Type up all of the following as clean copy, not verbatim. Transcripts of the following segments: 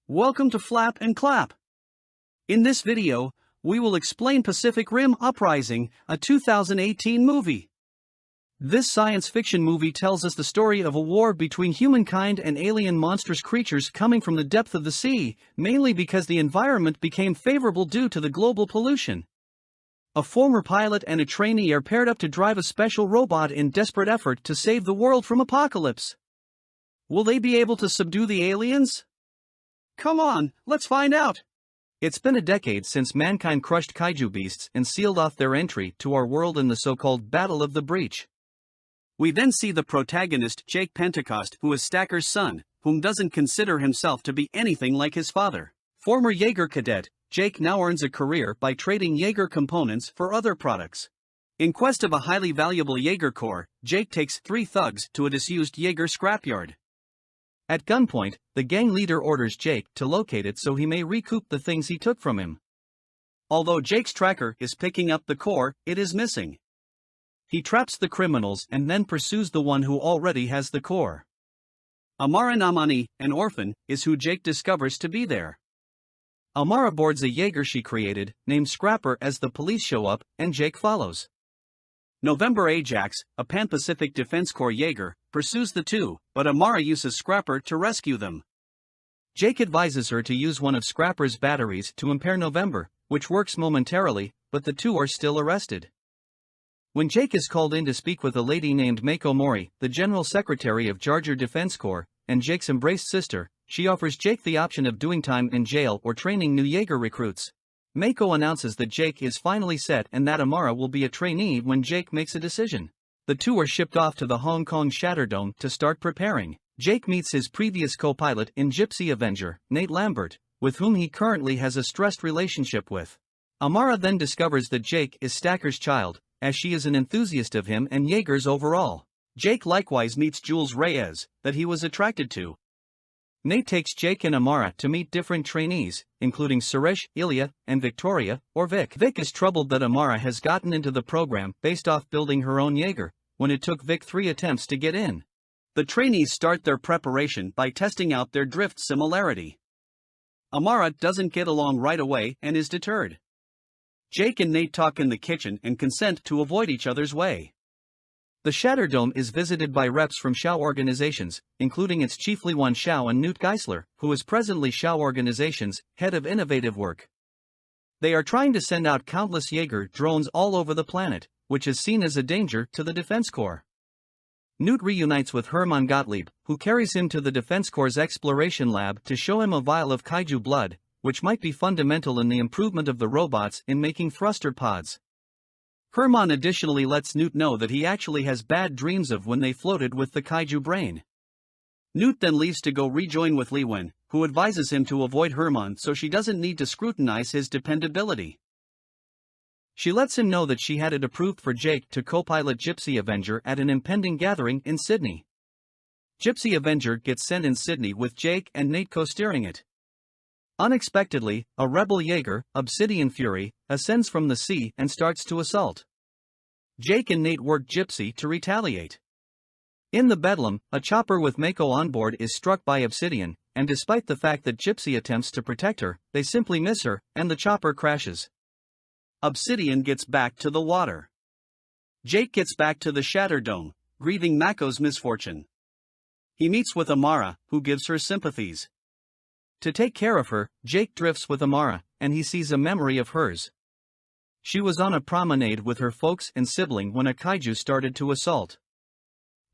Welcome to Flap and Clap. In this video, we will explain Pacific Rim Uprising, a 2018 movie. This science fiction movie tells us the story of a war between humankind and alien monstrous creatures coming from the depth of the sea, mainly because the environment became favorable due to the global pollution. A former pilot and a trainee are paired up to drive a special robot in desperate effort to save the world from apocalypse. Will they be able to subdue the aliens? Come on, let's find out! It's been a decade since mankind crushed kaiju beasts and sealed off their entry to our world in the so-called Battle of the Breach. We then see the protagonist Stacker Pentecost, who is Stacker's son, whom doesn't consider himself to be anything like his father. Former Jaeger cadet, Jake now earns a career by trading Jaeger components for other products. In quest of a highly valuable Jaeger core, Jake takes 3 thugs to a disused Jaeger scrapyard. At gunpoint, the gang leader orders Jake to locate it so he may recoup the things he took from him. Although Jake's tracker is picking up the core, it is missing. He traps the criminals and then pursues the one who already has the core. Amara Namani, an orphan, is who Jake discovers to be there. Amara boards a Jaeger she created, named Scrapper, as the police show up, and Jake follows. November Ajax, a Pan-Pacific Defense Corps Jaeger, pursues the two, but Amara uses Scrapper to rescue them. Jake advises her to use one of Scrapper's batteries to impair November, which works momentarily, but the two are still arrested. When Jake is called in to speak with a lady named Mako Mori, the General Secretary of Jaeger Defense Corps, and Jake's embraced sister, she offers Jake the option of doing time in jail or training new Jaeger recruits. Mako announces that Jake is finally set and that Amara will be a trainee when Jake makes a decision. The two are shipped off to the Hong Kong Shatterdome to start preparing. Jake meets his previous co-pilot in Gypsy Avenger, Lambert, with whom he currently has a stressed relationship with. Amara then discovers that Jake is Stacker's child, as she is an enthusiast of him and Jaeger's overall. Jake likewise meets Jules Reyes, that he was attracted to. Nate takes Jake and Amara to meet different trainees, including Suresh, Ilya, and Victoria, or Vic. Vic is troubled that Amara has gotten into the program based off building her own Jaeger, when it took Vic 3 attempts to get in. The trainees start their preparation by testing out their drift similarity. Amara doesn't get along right away and is deterred. Jake and Nate talk in the kitchen and consent to avoid each other's way. The Shatterdome is visited by reps from Shao organizations, including its chief Liwen Shao and Geiszler, who is presently Shao Organization's head of innovative work. They are trying to send out countless Jaeger drones all over the planet, which is seen as a danger to the Defense Corps. Newt reunites with Hermann Gottlieb, who carries him to the Defense Corps' exploration lab to show him a vial of kaiju blood, which might be fundamental in the improvement of the robots in making thruster pods. Hermann additionally lets Newt know that he actually has bad dreams of when they floated with the kaiju brain. Newt then leaves to go rejoin with Liwen, who advises him to avoid Hermann so she doesn't need to scrutinize his dependability. She lets him know that she had it approved for Jake to co-pilot Gypsy Avenger at an impending gathering in Sydney. Gypsy Avenger gets sent in Sydney with Jake and Nate co-steering it. Unexpectedly, a rebel Jaeger, Obsidian Fury, ascends from the sea and starts to assault. Jake and Nate work Gypsy to retaliate. In the Bedlam, a chopper with Mako on board is struck by Obsidian, and despite the fact that Gypsy attempts to protect her, they simply miss her, and the chopper crashes. Obsidian gets back to the water. Jake gets back to the Shatterdome, grieving Mako's misfortune. He meets with Amara, who gives her sympathies. To take care of her, Jake drifts with Amara, and he sees a memory of hers. She was on a promenade with her folks and sibling when a kaiju started to assault.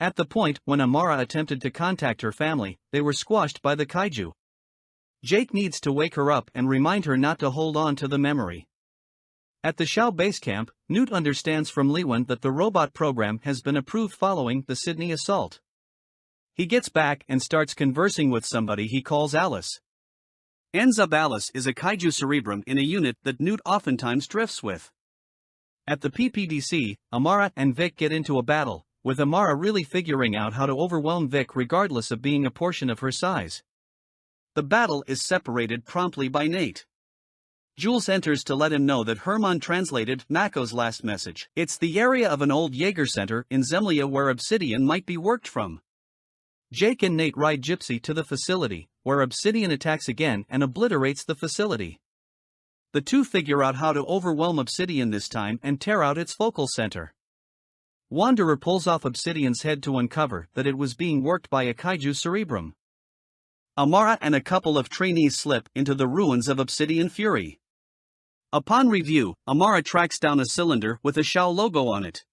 At the point when Amara attempted to contact her family, they were squashed by the kaiju. Jake needs to wake her up and remind her not to hold on to the memory. At the Shao base camp, Newt understands from Liwen that the robot program has been approved following the Sydney assault. He gets back and starts conversing with somebody he calls Alice. Ends up Alice is a kaiju cerebrum in a unit that Newt oftentimes drifts with. At the PPDC, Amara and Vic get into a battle, with Amara really figuring out how to overwhelm Vic regardless of being a portion of her size. The battle is separated promptly by Nate. Jules enters to let him know that Hermann translated Mako's last message. It's the area of an old Jaeger center in Zemlya where Obsidian might be worked from. Jake and Nate ride Gypsy to the facility, where Obsidian attacks again and obliterates the facility. The two figure out how to overwhelm Obsidian this time and tear out its focal center. Wanderer pulls off Obsidian's head to uncover that it was being worked by a Kaiju cerebrum. Amara and a couple of trainees slip into the ruins of Obsidian Fury. Upon review, Amara tracks down a cylinder with a Shao logo on it.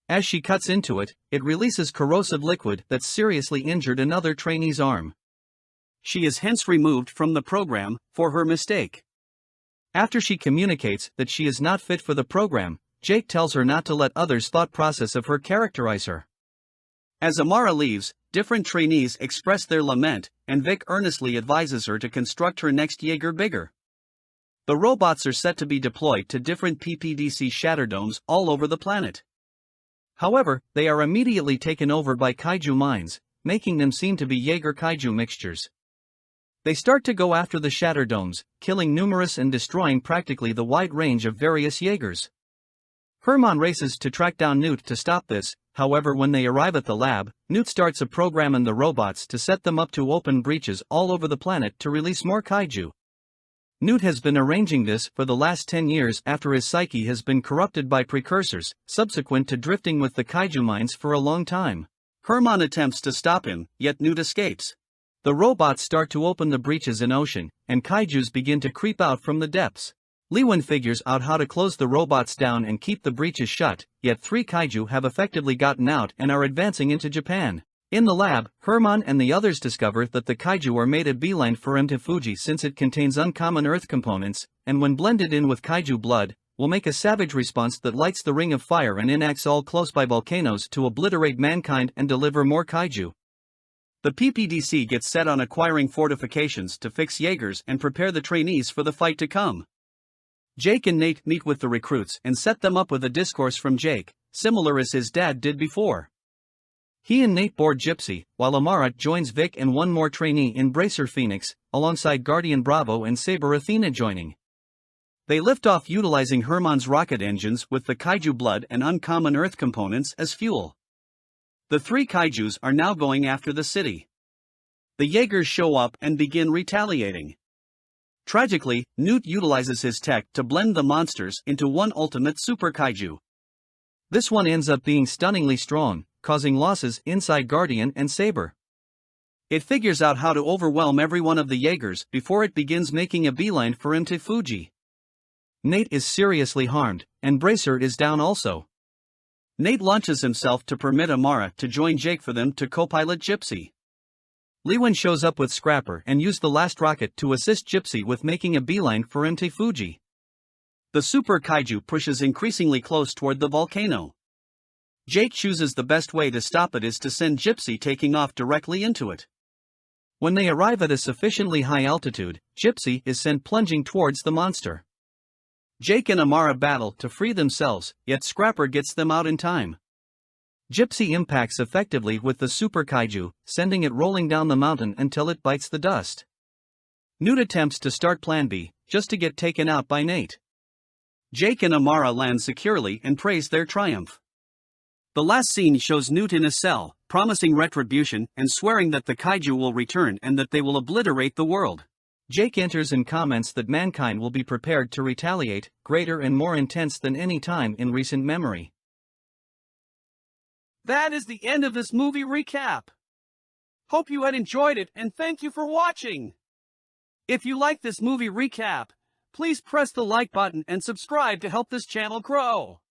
As she cuts into it, it releases corrosive liquid that seriously injured another trainee's arm. She is hence removed from the program for her mistake. After she communicates that she is not fit for the program, Jake tells her not to let others' thought process of her characterize her. As Amara leaves, different trainees express their lament, and Vic earnestly advises her to construct her next Jaeger bigger. The robots are set to be deployed to different PPDC shatterdomes all over the planet. However, they are immediately taken over by Kaiju minds, making them seem to be Jaeger Kaiju mixtures. They start to go after the shatterdomes, killing numerous and destroying practically the wide range of various Jaegers. Herman races to track down Newt to stop this. However, when they arrive at the lab, Newt starts a program in the robots to set them up to open breaches all over the planet to release more Kaiju. Newt has been arranging this for the last 10 years after his psyche has been corrupted by precursors, subsequent to drifting with the Kaiju minds for a long time. Herman attempts to stop him, yet Newt escapes. The robots start to open the breaches in ocean, and Kaijus begin to creep out from the depths. Liwen figures out how to close the robots down and keep the breaches shut, yet 3 Kaiju have effectively gotten out and are advancing into Japan. In the lab, Herman and the others discover that the Kaiju are made a beeline for Mt. Fuji since it contains uncommon earth components, and when blended in with Kaiju blood, will make a savage response that lights the ring of fire and enacts all close by volcanoes to obliterate mankind and deliver more Kaiju. The PPDC gets set on acquiring fortifications to fix Jaegers and prepare the trainees for the fight to come. Jake and Nate meet with the recruits and set them up with a discourse from Jake, similar as his dad did before. He and Nate board Gypsy, while Amara joins Vic and one more trainee in Bracer Phoenix, alongside Guardian Bravo and Saber Athena joining. They lift off utilizing Herman's rocket engines with the Kaiju blood and uncommon earth components as fuel. The 3 Kaijus are now going after the city. The Jaegers show up and begin retaliating. Tragically, Newt utilizes his tech to blend the monsters into one ultimate super Kaiju. This one ends up being stunningly strong, causing losses inside Guardian and Saber. It figures out how to overwhelm every one of the Jaegers before it begins making a beeline for Mt. Fuji. Nate is seriously harmed, and Bracer is down also. Nate launches himself to permit Amara to join Jake for them to co-pilot Gypsy. Liwen shows up with Scrapper and used the last rocket to assist Gypsy with making a beeline for Mt. Fuji. The Super Kaiju pushes increasingly close toward the volcano. Jake chooses the best way to stop it is to send Gypsy taking off directly into it. When they arrive at a sufficiently high altitude, Gypsy is sent plunging towards the monster. Jake and Amara battle to free themselves, yet Scrapper gets them out in time. Gypsy impacts effectively with the Super Kaiju, sending it rolling down the mountain until it bites the dust. Newt attempts to start Plan B, just to get taken out by Nate. Jake and Amara land securely and praise their triumph. The last scene shows Newt in a cell, promising retribution and swearing that the Kaiju will return and that they will obliterate the world. Jake enters and comments that mankind will be prepared to retaliate, greater and more intense than any time in recent memory. That is the end of this movie recap. Hope you had enjoyed it and thank you for watching. If you like this movie recap, please press the like button and subscribe to help this channel grow.